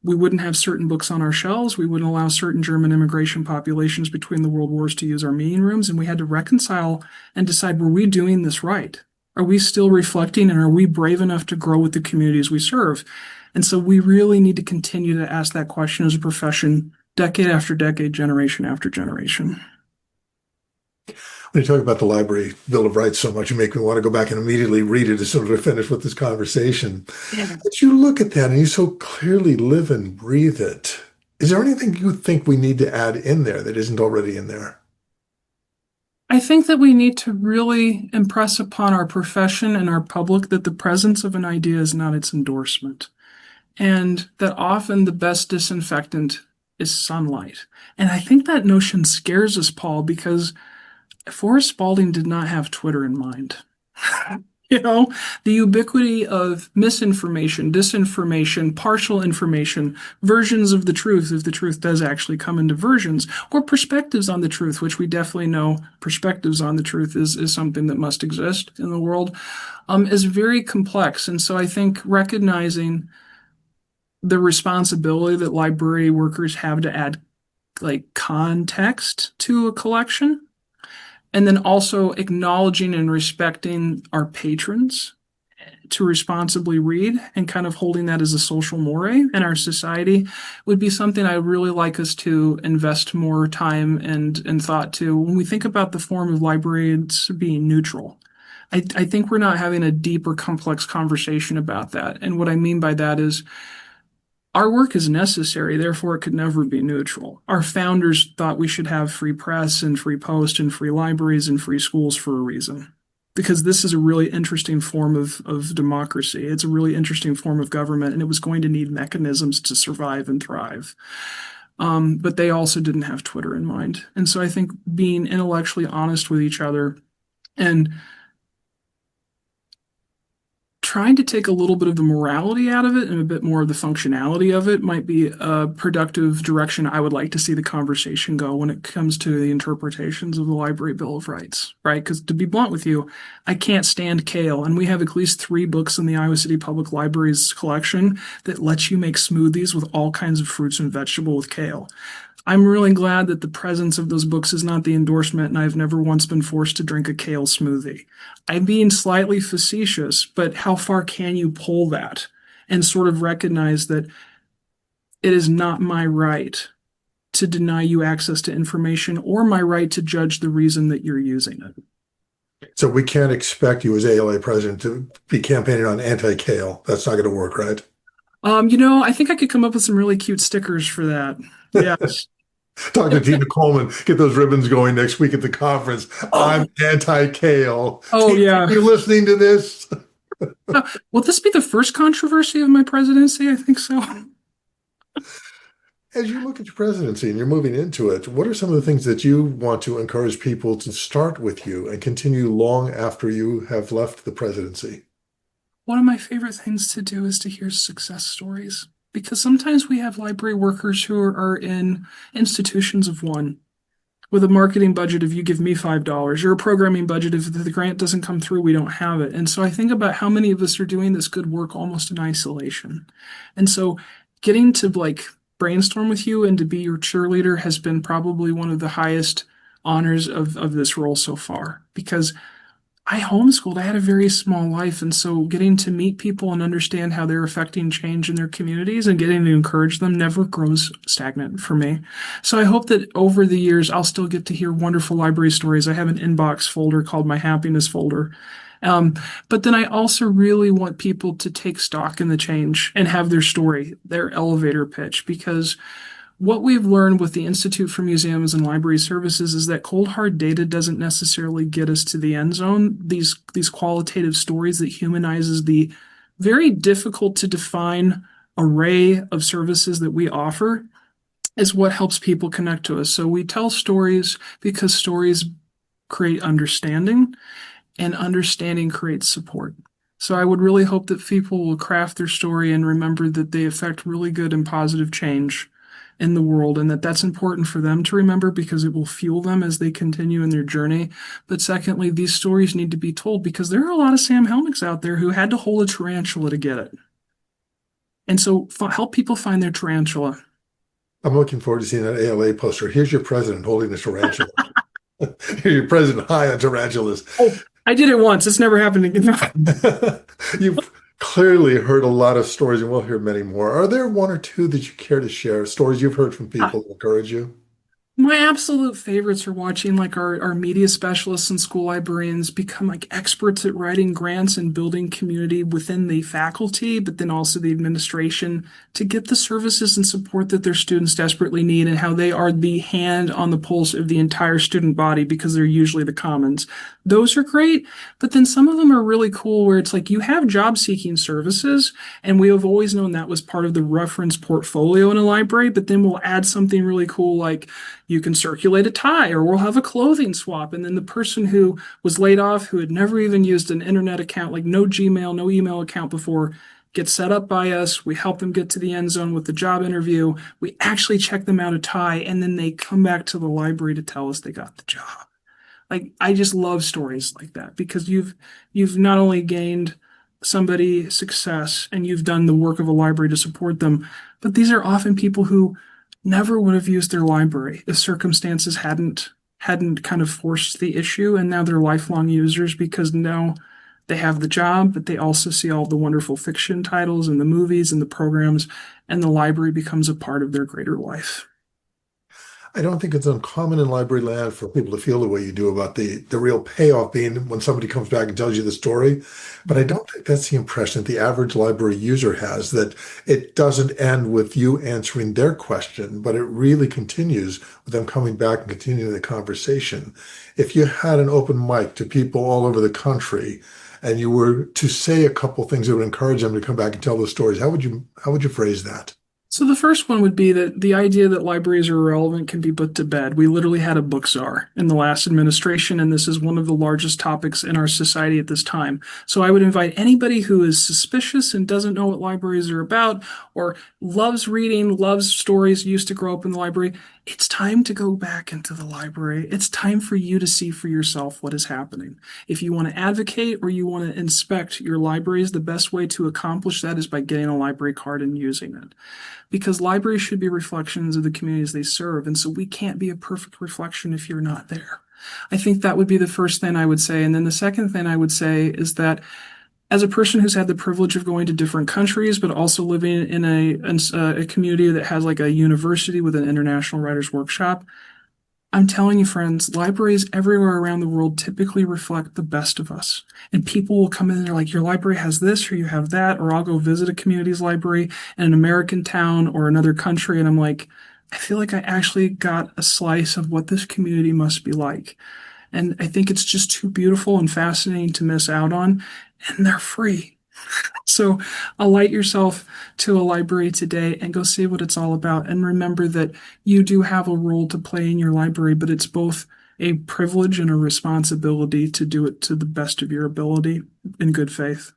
we wouldn't have certain books on our shelves. We wouldn't allow certain German immigration populations between the world wars to use our meeting rooms, and we had to reconcile and decide, were we doing this right? Are we still reflecting, and are we brave enough to grow with the communities we serve? And so we really need to continue to ask that question as a profession, decade after decade, generation after generation. When you talk about the Library Bill of Rights so much, you make me want to go back and immediately read it as soon as we finish with this conversation. Yeah. But you look at that and you so clearly live and breathe it. Is there anything you think we need to add in there that isn't already in there? I think that we need to really impress upon our profession and our public that the presence of an idea is not its endorsement, and that often the best disinfectant is sunlight. And I think that notion scares us, Paul, because Forrest Spalding did not have Twitter in mind. You know, the ubiquity of misinformation, disinformation, partial information, versions of the truth, if the truth does actually come into versions, or perspectives on the truth, which we definitely know perspectives on the truth is something that must exist in the world, is very complex. And so I think recognizing the responsibility that library workers have to add like context to a collection, and then also acknowledging and respecting our patrons to responsibly read and kind of holding that as a social moray in our society would be something I would really like us to invest more time and thought to when we think about the form of librarians being neutral. I think we're not having a deep or complex conversation about that. And what I mean by that is our work is necessary, therefore it could never be neutral. Our founders thought we should have free press and free post and free libraries and free schools for a reason. Because this is a really interesting form of democracy. It's a really interesting form of government, and it was going to need mechanisms to survive and thrive. But they also didn't have Twitter in mind. And so I think being intellectually honest with each other and trying to take a little bit of the morality out of it and a bit more of the functionality of it might be a productive direction I would like to see the conversation go when it comes to the interpretations of the Library Bill of Rights, right? Because to be blunt with you, I can't stand kale, and we have at least 3 books in the Iowa City Public Library's collection that lets you make smoothies with all kinds of fruits and vegetables with kale. I'm really glad that the presence of those books is not the endorsement, and I've never once been forced to drink a kale smoothie. I'm being slightly facetious, but how far can you pull that and sort of recognize that it is not my right to deny you access to information or my right to judge the reason that you're using it? So we can't expect you as ALA president to be campaigning on anti-kale. That's not going to work, right? I think I could come up with some really cute stickers for that. Yes. Talk to Tina Coleman, get those ribbons going next week at the conference. I'm anti-kale. Oh, Tina, yeah. are you listening to this? Will this be the first controversy of my presidency? I think so. As you look at your presidency and you're moving into it, what are some of the things that you want to encourage people to start with you and continue long after you have left the presidency? One of my favorite things to do is to hear success stories, because sometimes we have library workers who are in institutions of one with a marketing budget of you give me $5, or a programming budget if the grant doesn't come through, we don't have it. And so I think about how many of us are doing this good work almost in isolation. And so getting to brainstorm with you and to be your cheerleader has been probably one of the highest honors of this role so far, because I homeschooled. I had a very small life. And so getting to meet people and understand how they're affecting change in their communities and getting to encourage them never grows stagnant for me. So I hope that over the years, I'll still get to hear wonderful library stories. I have an inbox folder called my happiness folder. But then I also really want people to take stock in the change and have their story, their elevator pitch, because what we've learned with the Institute for Museums and Library Services is that cold hard data doesn't necessarily get us to the end zone. These qualitative stories that humanizes the very difficult to define array of services that we offer is what helps people connect to us. So we tell stories because stories create understanding, and understanding creates support. So I would really hope that people will craft their story and remember that they affect really good and positive change in the world, and that's important for them to remember because it will fuel them as they continue in their journey. But secondly, these stories need to be told because there are a lot of Sam Helmicks out there who had to hold a tarantula to get it. And so help people find their tarantula. I'm looking forward to seeing that ALA poster. Here's your president holding a tarantula. Here's your president high on tarantulas. Oh, I did it once. It's never happened again. You've clearly heard a lot of stories, and we'll hear many more. Are there one or two that you care to share, stories you've heard from people that encourage you? My absolute favorites are watching like our media specialists and school librarians become like experts at writing grants and building community within the faculty, but then also the administration to get the services and support that their students desperately need, and how they are the hand on the pulse of the entire student body because they're usually the commons. Those are great, but then some of them are really cool where it's like you have job seeking services, and we have always known that was part of the reference portfolio in a library, but then we'll add something really cool like you can circulate a tie, or we'll have a clothing swap. And then the person who was laid off, who had never even used an internet account, like no Gmail, no email account before, gets set up by us. We help them get to the end zone with the job interview. We actually check them out a tie, and then they come back to the library to tell us they got the job. Like I just love stories like that because you've not only gained somebody success and you've done the work of a library to support them, but these are often people who never would have used their library if circumstances hadn't kind of forced the issue, and now they're lifelong users because now they have the job, but they also see all the wonderful fiction titles and the movies and the programs, and the library becomes a part of their greater life. I don't think it's uncommon in library land for people to feel the way you do about the real payoff being when somebody comes back and tells you the story. But I don't think that's the impression that the average library user has, that it doesn't end with you answering their question, but it really continues with them coming back and continuing the conversation. If you had an open mic to people all over the country and you were to say a couple things that would encourage them to come back and tell those stories, how would you phrase that? So the first one would be that the idea that libraries are irrelevant can be put to bed. We literally had a book czar in the last administration, and this is one of the largest topics in our society at this time. So I would invite anybody who is suspicious and doesn't know what libraries are about, or loves reading, loves stories, used to grow up in the library. It's time to go back into the library. It's time for you to see for yourself what is happening. If you want to advocate or you want to inspect your libraries, the best way to accomplish that is by getting a library card and using it, because libraries should be reflections of the communities they serve. And so we can't be a perfect reflection if you're not there. I think that would be the first thing I would say. And then the second thing I would say is that as a person who's had the privilege of going to different countries, but also living in a community that has like a university with an international writers workshop, I'm telling you, friends, libraries everywhere around the world typically reflect the best of us. And people will come in and they're like, your library has this, or you have that, or I'll go visit a community's library in an American town or another country. And I'm like, I feel like I actually got a slice of what this community must be like. And I think it's just too beautiful and fascinating to miss out on. And they're free. So alight yourself to a library today and go see what it's all about. And remember that you do have a role to play in your library, but it's both a privilege and a responsibility to do it to the best of your ability in good faith.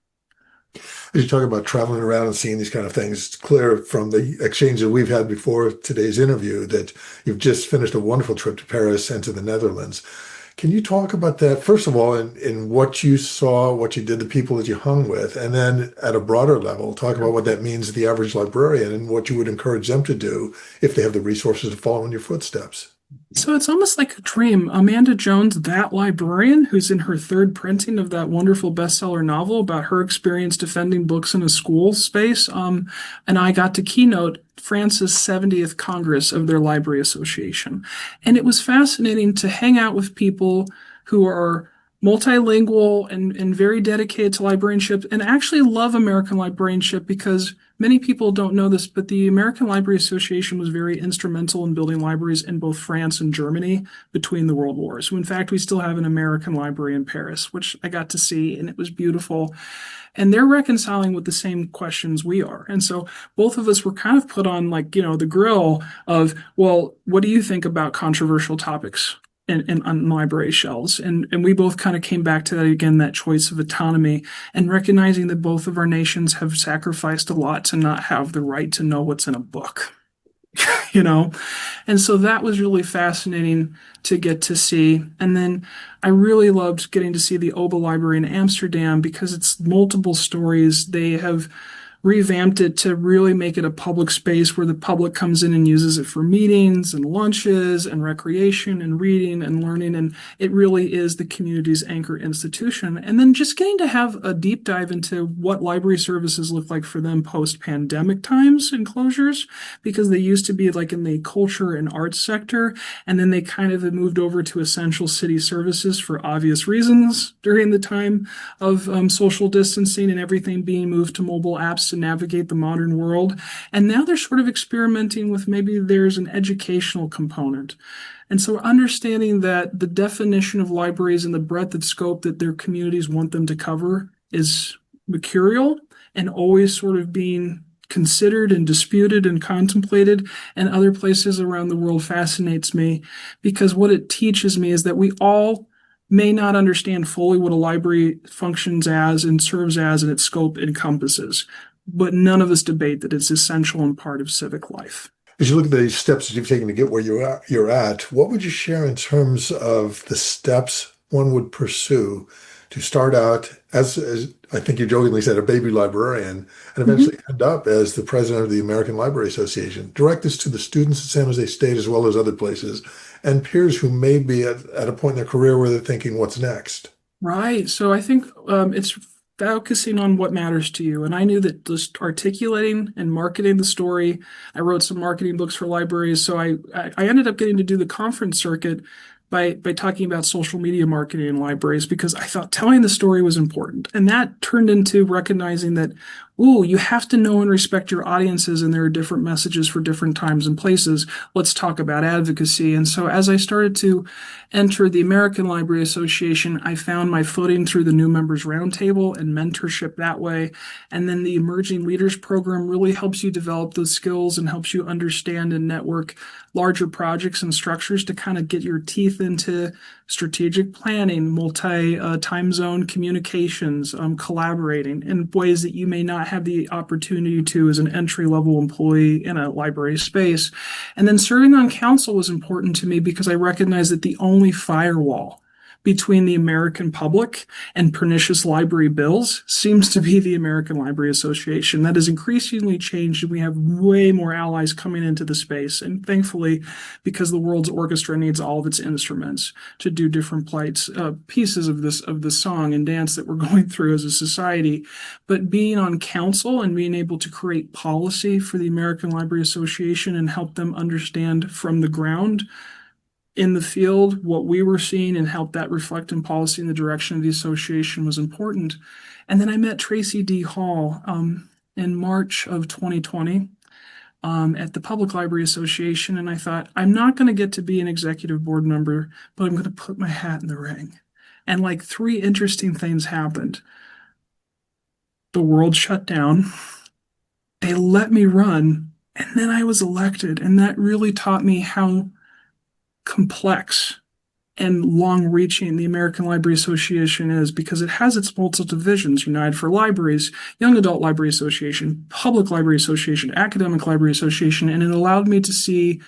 As you talk about traveling around and seeing these kind of things, it's clear from the exchange that we've had before today's interview that you've just finished a wonderful trip to Paris and to the Netherlands. Can you talk about that, first of all, in what you saw, what you did, the people that you hung with, and then at a broader level, talk about what that means to the average librarian and what you would encourage them to do if they have the resources to follow in your footsteps? So it's almost like a dream. Amanda Jones, that librarian who's in her third printing of that wonderful bestseller novel about her experience defending books in a school space, and I got to keynote France's 70th Congress of their Library Association. And it was fascinating to hang out with people who are multilingual and very dedicated to librarianship and actually love American librarianship, because many people don't know this, but the American Library Association was very instrumental in building libraries in both France and Germany between the world wars. In fact, we still have an American library in Paris, which I got to see, and it was beautiful. And they're reconciling with the same questions we are. And so both of us were kind of put on like, the grill of, well, what do you think about controversial topics on library shelves? And we both kind of came back to that again, that choice of autonomy, and recognizing that both of our nations have sacrificed a lot to not have the right to know what's in a book. you know? And so that was really fascinating to get to see. And then I really loved getting to see the Oba Library in Amsterdam because it's multiple stories. They have revamped it to really make it a public space where the public comes in and uses it for meetings and lunches and recreation and reading and learning. And it really is the community's anchor institution. And then just getting to have a deep dive into what library services look like for them post-pandemic times and closures, because they used to be like in the culture and arts sector, and then they kind of moved over to essential city services for obvious reasons during the time of social distancing and everything being moved to mobile apps to navigate the modern world. And now they're sort of experimenting with maybe there's an educational component. And so understanding that the definition of libraries and the breadth of scope that their communities want them to cover is mercurial and always sort of being considered and disputed and contemplated, and other places around the world fascinates me, because what it teaches me is that we all may not understand fully what a library functions as and serves as and its scope encompasses, but none of us debate that it's essential and part of civic life. As you look at the steps that you've taken to get where you're at, what would you share in terms of the steps one would pursue to start out as I think you jokingly said, a baby librarian, and eventually end up as the president of the American Library Association? Direct this to the students at San Jose State as well as other places, and peers who may be at a point in their career where they're thinking, what's next? Right. So I think it's focusing on what matters to you. And I knew that just articulating and marketing the story, I wrote some marketing books for libraries. So I ended up getting to do the conference circuit by talking about social media marketing in libraries, because I thought telling the story was important. And that turned into recognizing that, ooh, you have to know and respect your audiences, and there are different messages for different times and places. Let's talk about advocacy. And so as I started to enter the American Library Association, I found my footing through the New Members Roundtable and mentorship that way. And then the Emerging Leaders Program really helps you develop those skills and helps you understand and network larger projects and structures to kind of get your teeth into strategic planning, multi-time zone communications, collaborating in ways that you may not have the opportunity to as an entry-level employee in a library space. And then serving on council was important to me because I recognized that the only firewall between the American public and pernicious library bills seems to be the American Library Association. That has increasingly changed, and we have way more allies coming into the space. And thankfully, because the world's orchestra needs all of its instruments to do different pieces of this song and dance that we're going through as a society. But being on council and being able to create policy for the American Library Association and help them understand from the ground in the field what we were seeing and help that reflect in policy in the direction of the association was important. And then I met Tracy D. Hall in March of 2020 at the Public Library Association. And I thought, I'm not going to get to be an executive board member, but I'm going to put my hat in the ring. And like 3 interesting things happened. The world shut down. They let me run. And then I was elected. And that really taught me how complex and long-reaching the American Library Association is, because it has its multiple divisions: United for Libraries, Young Adult Library Association, Public Library Association, Academic Library Association, and it allowed me to see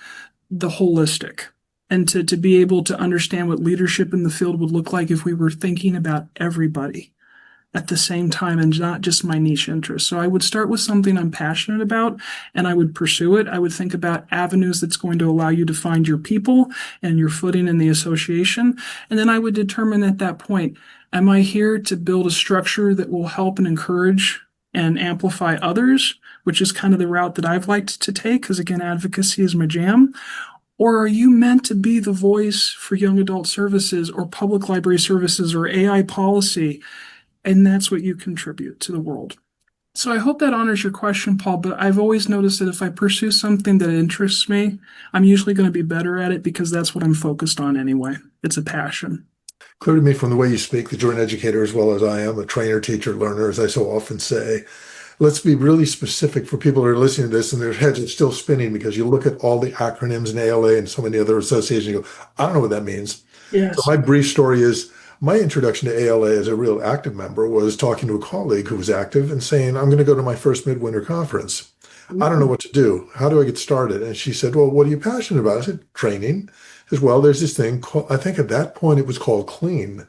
the holistic and to be able to understand what leadership in the field would look like if we were thinking about everybody at the same time and not just my niche interests. So I would start with something I'm passionate about and I would pursue it. I would think about avenues that's going to allow you to find your people and your footing in the association. And then I would determine at that point, am I here to build a structure that will help and encourage and amplify others, which is kind of the route that I've liked to take, because again, advocacy is my jam. Or are you meant to be the voice for young adult services or public library services or AI policy? And that's what you contribute to the world. So I hope that honors your question, Paul, but I've always noticed that if I pursue something that interests me, I'm usually going to be better at it because that's what I'm focused on anyway. It's a passion. Clear to me from the way you speak that you're an educator as well as I am, a trainer, teacher, learner, as I so often say. Let's be really specific for people who are listening to this and their heads are still spinning because you look at all the acronyms and ALA and so many other associations and you go, I don't know what that means. Yes. So my brief story is, my introduction to ALA as a real active member was talking to a colleague who was active and saying, I'm going to go to my first midwinter conference. I don't know what to do. How do I get started? And she said, well, what are you passionate about? I said, training. As well, there's this thing called, I think at that point it was called CLEAN.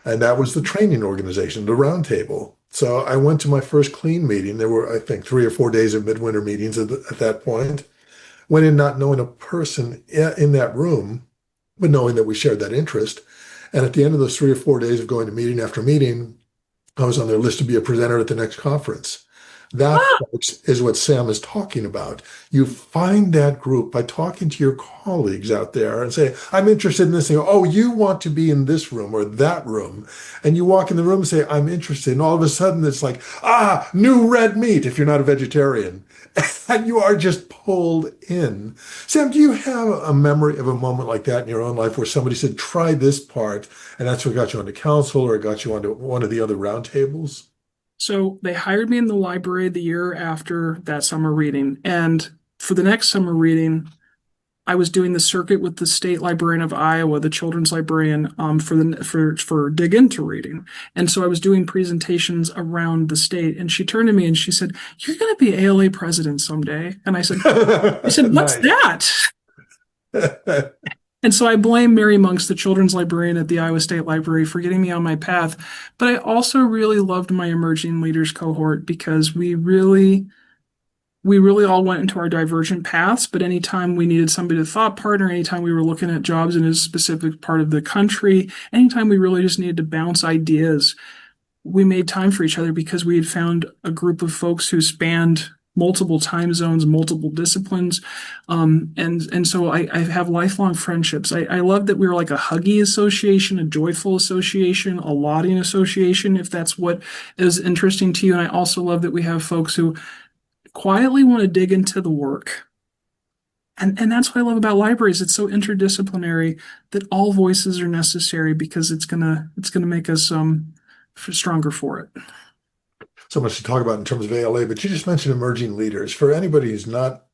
And that was the training organization, the roundtable. So I went to my first clean meeting. There were, I think, 3 or 4 days of midwinter meetings at that point. Went in not knowing a person in that room, but knowing that we shared that interest. And at the end of those 3 or 4 days of going to meeting after meeting, I was on their list to be a presenter at the next conference. That, folks, is what Sam is talking about. You find that group by talking to your colleagues out there and say, I'm interested in this thing. Oh, you want to be in this room or that room. And you walk in the room and say, I'm interested. And all of a sudden it's like, new red meat if you're not a vegetarian. And you are just pulled in. Sam, do you have a memory of a moment like that in your own life where somebody said, try this part, and that's what got you onto council or it got you onto one of the other roundtables? So they hired me in the library the year after that summer reading. And for the next summer reading, I was doing the circuit with the state librarian of Iowa, the children's librarian, for dig into reading. And so I was doing presentations around the state, and she turned to me and she said, "You're going to be ALA president someday." And I said, "What's that?" And so I blame Mary Monks, the children's librarian at the Iowa State Library, for getting me on my path. But I also really loved my emerging leaders cohort because we really all went into our divergent paths, but anytime we needed somebody to thought partner, anytime we were looking at jobs in a specific part of the country, anytime we really just needed to bounce ideas, we made time for each other because we had found a group of folks who spanned multiple time zones, multiple disciplines. And so I have lifelong friendships. I love that we were like a huggy association, a joyful association, a lauding association, if that's what is interesting to you. And I also love that we have folks who quietly want to dig into the work. And that's what I love about libraries. It's so interdisciplinary that all voices are necessary because it's gonna make us stronger for it. So much to talk about in terms of ALA, but you just mentioned emerging leaders. For anybody who's not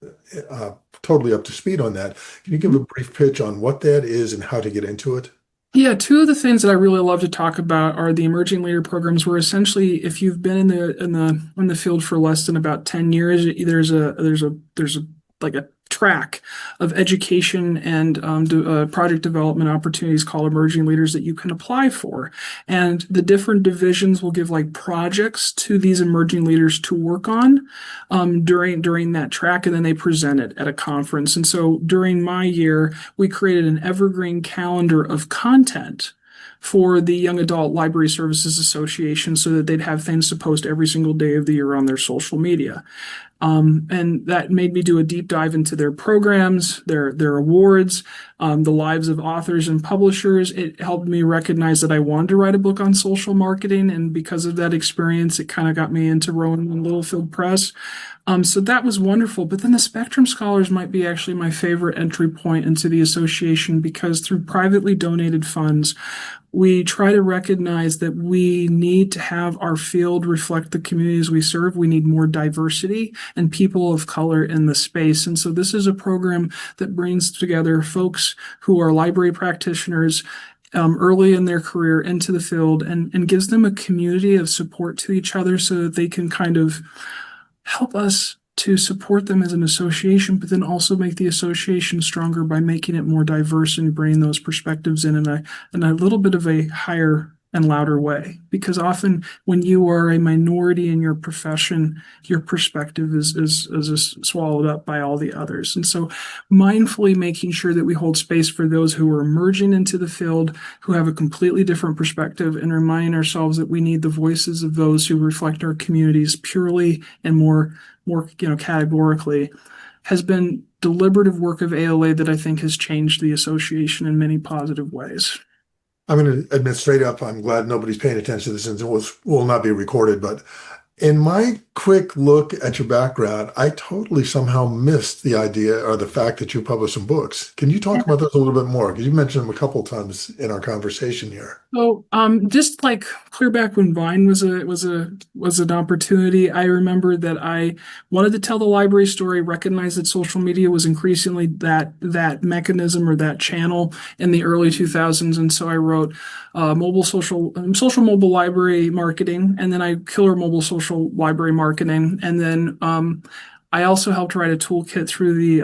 totally up to speed on that, can you give a brief pitch on what that is and how to get into it? Yeah, two of the things that I really love to talk about are the emerging leader programs, where essentially, if you've been in the field for less than about 10 years, there's a like a track of education and project development opportunities called emerging leaders that you can apply for. And the different divisions will give like projects to these emerging leaders to work on during that track, and then they present it at a conference. And so during my year, we created an evergreen calendar of content for the Young Adult Library Services Association so that they'd have things to post every single day of the year on their social media. And that made me do a deep dive into their programs, their awards, the lives of authors and publishers. It helped me recognize that I wanted to write a book on social marketing. And because of that experience, it kind of got me into Rowan and Littlefield Press. So that was wonderful. But then the Spectrum Scholars might be actually my favorite entry point into the association because through privately donated funds, we try to recognize that we need to have our field reflect the communities we serve. We need more diversity and people of color in the space. And so this is a program that brings together folks who are library practitioners early in their career into the field and gives them a community of support to each other so that they can kind of help us to support them as an association, but then also make the association stronger by making it more diverse and bringing those perspectives in a little bit of a higher and louder way. Because often when you are a minority in your profession, your perspective is swallowed up by all the others. And so mindfully making sure that we hold space for those who are emerging into the field, who have a completely different perspective, and reminding ourselves that we need the voices of those who reflect our communities purely and more categorically, has been deliberative work of ALA that I think has changed the association in many positive ways. I'm going to admit straight up, I'm glad nobody's paying attention to this and it will not be recorded. But in my quick look at your background, I totally somehow missed the idea or the fact that you published some books. Can you talk about those a little bit more? Because you mentioned them a couple of times in our conversation here. So, just like clear back when Vine was an opportunity, I remember that I wanted to tell the library story, recognize that social media was increasingly that mechanism or that channel in the early 2000s, and so I wrote social mobile library marketing, and then Killer Mobile Social Library Marketing, and then I also helped write a toolkit through the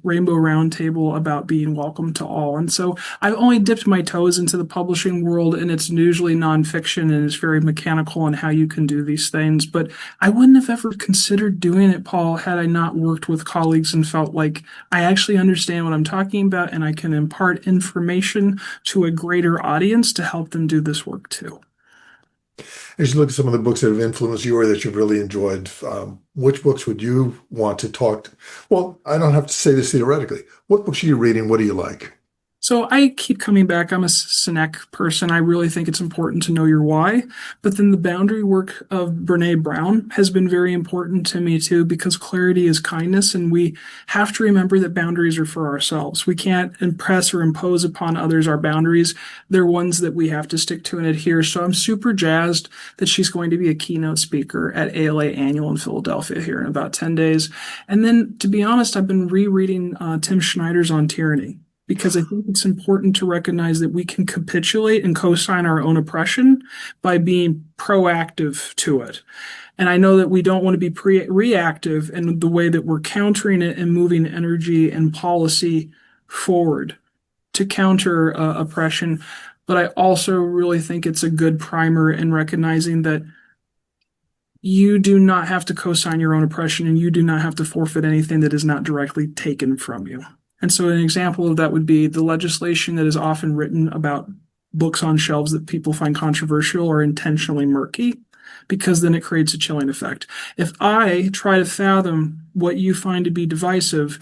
Rainbow Roundtable about being welcome to all. And so I've only dipped my toes into the publishing world, and it's usually nonfiction and it's very mechanical in how you can do these things. But I wouldn't have ever considered doing it, Paul, had I not worked with colleagues and felt like I actually understand what I'm talking about and I can impart information to a greater audience to help them do this work too. As you look at some of the books that have influenced you or that you've really enjoyed, which books would you want to talk? Well, I don't have to say this theoretically. What books are you reading? What do you like? So I keep coming back. I'm a Sinek person. I really think it's important to know your why. But then the boundary work of Brene Brown has been very important to me too, because clarity is kindness. And we have to remember that boundaries are for ourselves. We can't impress or impose upon others our boundaries. They're ones that we have to stick to and adhere. So I'm super jazzed that she's going to be a keynote speaker at ALA Annual in Philadelphia here in about 10 days. And then, to be honest, I've been rereading Tim Schneider's On Tyranny, because I think it's important to recognize that we can capitulate and co-sign our own oppression by being proactive to it. And I know that we don't want to be reactive in the way that we're countering it and moving energy and policy forward to counter oppression. But I also really think it's a good primer in recognizing that you do not have to co-sign your own oppression, and you do not have to forfeit anything that is not directly taken from you. And so an example of that would be the legislation that is often written about books on shelves that people find controversial or intentionally murky, because then it creates a chilling effect. If I try to fathom what you find to be divisive,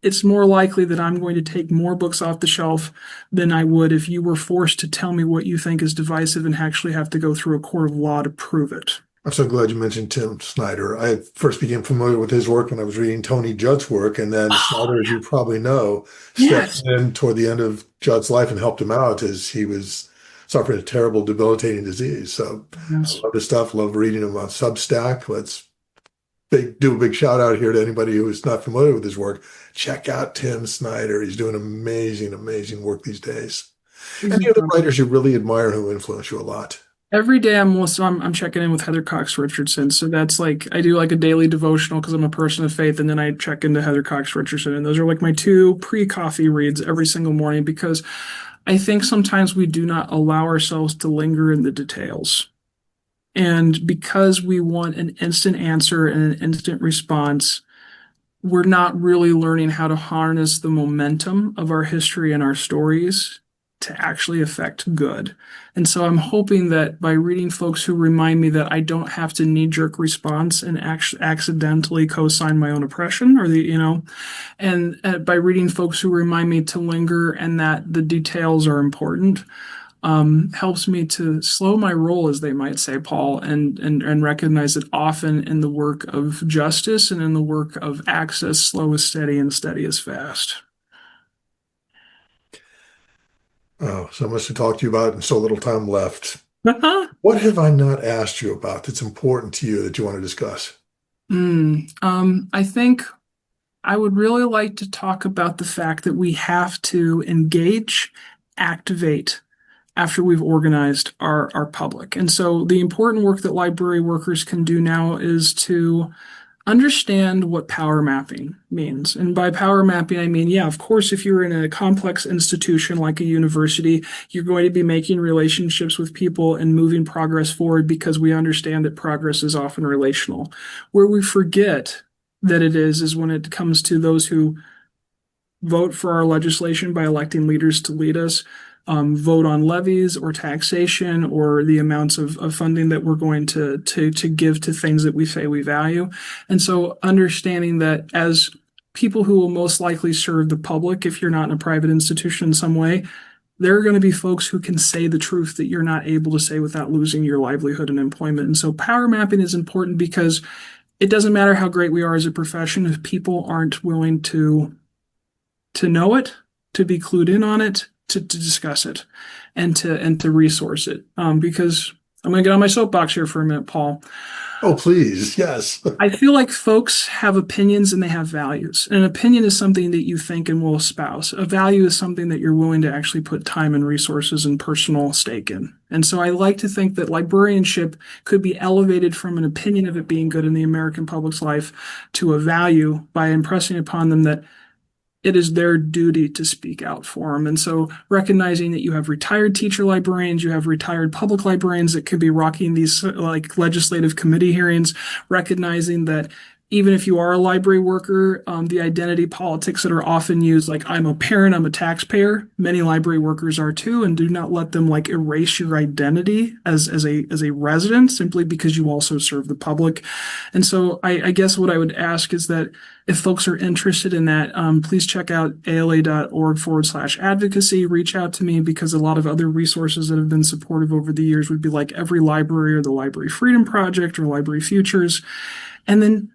it's more likely that I'm going to take more books off the shelf than I would if you were forced to tell me what you think is divisive and actually have to go through a court of law to prove it. I'm so glad you mentioned Tim Snyder. I first became familiar with his work when I was reading Tony Judd's work, and then Snyder, as you probably know, Yes. stepped in toward the end of Judd's life and helped him out as he was suffering a terrible, debilitating disease. So Yes. I love his stuff. Love reading him on Substack. Let's do a big shout out here to anybody who is not familiar with his work. Check out Tim Snyder. He's doing amazing, amazing work these days. Any other writers you really admire who influence you a lot? Every day I'm checking in with Heather Cox Richardson. So that's like I do like a daily devotional because I'm a person of faith, and then I check into Heather Cox Richardson. And those are like my two pre-coffee reads every single morning, because I think sometimes we do not allow ourselves to linger in the details. And because we want an instant answer and an instant response, we're not really learning how to harness the momentum of our history and our stories to actually affect good. And so I'm hoping that by reading folks who remind me that I don't have to knee-jerk response and accidentally co-sign my own oppression, or and by reading folks who remind me to linger and that the details are important, helps me to slow my roll, as they might say, Paul, and recognize that often in the work of justice and in the work of access, slow is steady and steady is fast. Oh, so much to talk to you about and so little time left. What have I not asked you about that's important to you that you want to discuss? I think I would really like to talk about the fact that we have to engage, activate after we've organized our public. And so the important work that library workers can do now is to understand what power mapping means. And by power mapping, I mean, yeah, of course, if you're in a complex institution like a university, you're going to be making relationships with people and moving progress forward, because we understand that progress is often relational. Where we forget that it is when it comes to those who vote for our legislation by electing leaders to lead us, vote on levies or taxation or the amounts of funding that we're going to give to things that we say we value. And so understanding that as people who will most likely serve the public, if you're not in a private institution in some way, there are going to be folks who can say the truth that you're not able to say without losing your livelihood and employment. And so power mapping is important, because it doesn't matter how great we are as a profession if people aren't willing to know it, to be clued in on it, to discuss it, and to resource it. Because I'm going to get on my soapbox here for a minute, Paul. Oh, please. Yes. I feel like folks have opinions and they have values. An opinion is something that you think and will espouse. A value is something that you're willing to actually put time and resources and personal stake in. And so I like to think that librarianship could be elevated from an opinion of it being good in the American public's life to a value by impressing upon them that it is their duty to speak out for them. And so recognizing that you have retired teacher librarians, you have retired public librarians that could be rocking these like legislative committee hearings, recognizing that even if you are a library worker, the identity politics that are often used, like I'm a parent, I'm a taxpayer, many library workers are too, and do not let them like erase your identity as a resident simply because you also serve the public. And so I guess what I would ask is that if folks are interested in that, please check out ala.org/advocacy. Reach out to me because a lot of other resources that have been supportive over the years would be like Every Library or the Library Freedom Project or Library Futures. And then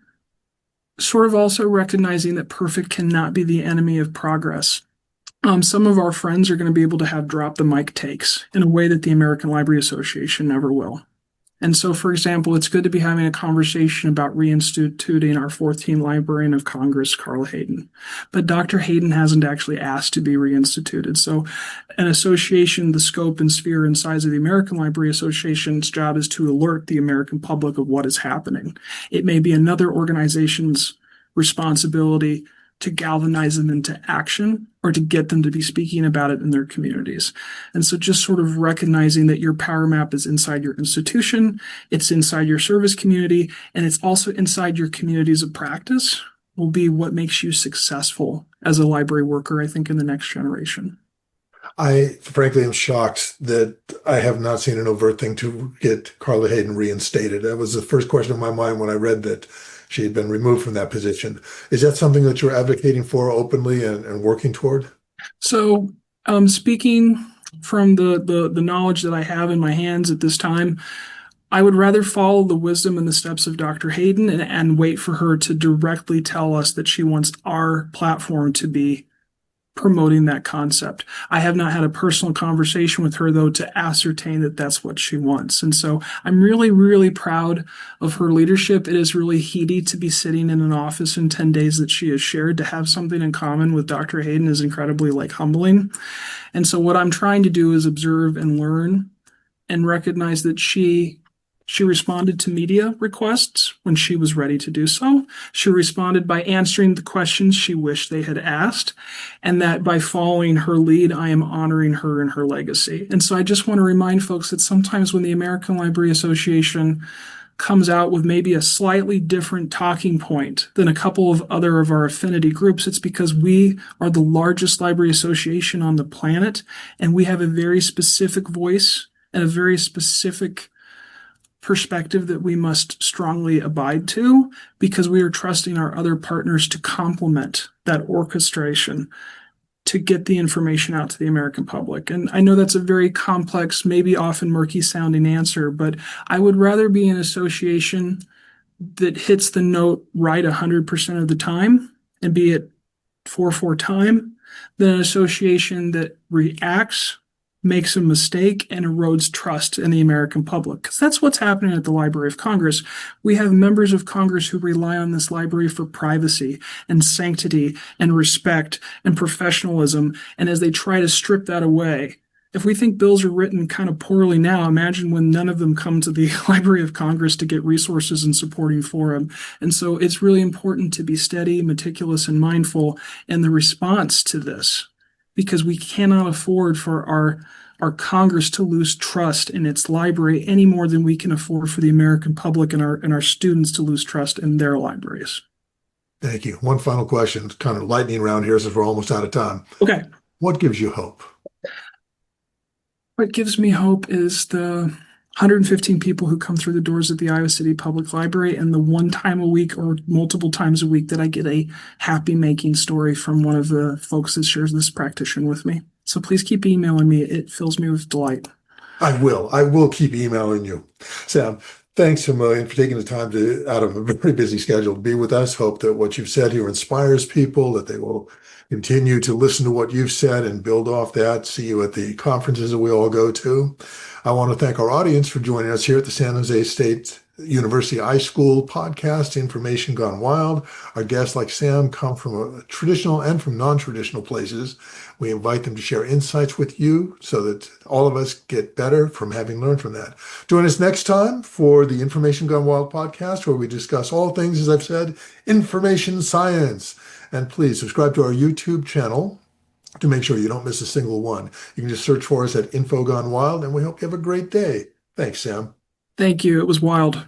sort of also recognizing that perfect cannot be the enemy of progress. Some of our friends are going to be able to have drop the mic takes in a way that the American Library Association never will. And so, for example, it's good to be having a conversation about reinstituting our 14th Librarian of Congress, Carl Hayden. But Dr. Hayden hasn't actually asked to be reinstituted. So an association, the scope and sphere and size of the American Library Association's job is to alert the American public of what is happening. It may be another organization's responsibility to galvanize them into action or to get them to be speaking about it in their communities. And so just sort of recognizing that your power map is inside your institution, it's inside your service community, and it's also inside your communities of practice will be what makes you successful as a library worker, I think, in the next generation. I frankly am shocked that I have not seen an overt thing to get Carla Hayden reinstated. That was the first question in my mind when I read that she had been removed from that position. Is that something that you're advocating for openly and working toward? So, speaking from the knowledge that I have in my hands at this time, I would rather follow the wisdom and the steps of Dr. Hayden and wait for her to directly tell us that she wants our platform to be promoting that concept. I have not had a personal conversation with her, though, to ascertain that that's what she wants. And so I'm really, really proud of her leadership. It is really heady to be sitting in an office in 10 days that she has shared. To have something in common with Dr. Hayden is incredibly humbling. And so what I'm trying to do is observe and learn and recognize that she responded to media requests when she was ready to do so. She responded by answering the questions she wished they had asked, and that by following her lead, I am honoring her and her legacy. And so I just want to remind folks that sometimes when the American Library Association comes out with maybe a slightly different talking point than a couple of other of our affinity groups, it's because we are the largest library association on the planet, and we have a very specific voice and a very specific perspective that we must strongly abide to because we are trusting our other partners to complement that orchestration to get the information out to the American public. And I know that's a very complex, maybe often murky sounding answer, but I would rather be an association that hits the note right 100% of the time and be at 4/4 time than an association that reacts, makes a mistake, and erodes trust in the American public. Because that's what's happening at the Library of Congress. We have members of Congress who rely on this library for privacy and sanctity and respect and professionalism. And as they try to strip that away, if we think bills are written kind of poorly now, imagine when none of them come to the Library of Congress to get resources and supporting forum. And so it's really important to be steady, meticulous, and mindful in the response to this, because we cannot afford for our Congress to lose trust in its library any more than we can afford for the American public and our students to lose trust in their libraries. Thank you. One final question, kind of lightning round here since we're almost out of time. Okay. What gives you hope? What gives me hope is the 115 people who come through the doors of the Iowa City Public Library, and the one time a week or multiple times a week that I get a happy making story from one of the folks that shares this practitioner with me. So please keep emailing me. It fills me with delight. I will keep emailing you. Sam, thanks a million for taking the time to, out of a very busy schedule, to be with us. Hope that what you've said here inspires people, that they will continue to listen to what you've said and build off that. See you at the conferences that we all go to. I want to thank our audience for joining us here at the San Jose State University iSchool podcast, Information Gone Wild. Our guests, like Sam, come from traditional and from non-traditional places. We invite them to share insights with you so that all of us get better from having learned from that. Join us next time for the Information Gone Wild podcast, where we discuss all things, as I've said, information science. And please subscribe to our YouTube channel to make sure you don't miss a single one. You can just search for us at Info Gone Wild, and we hope you have a great day. Thanks, Sam. Thank you. It was wild.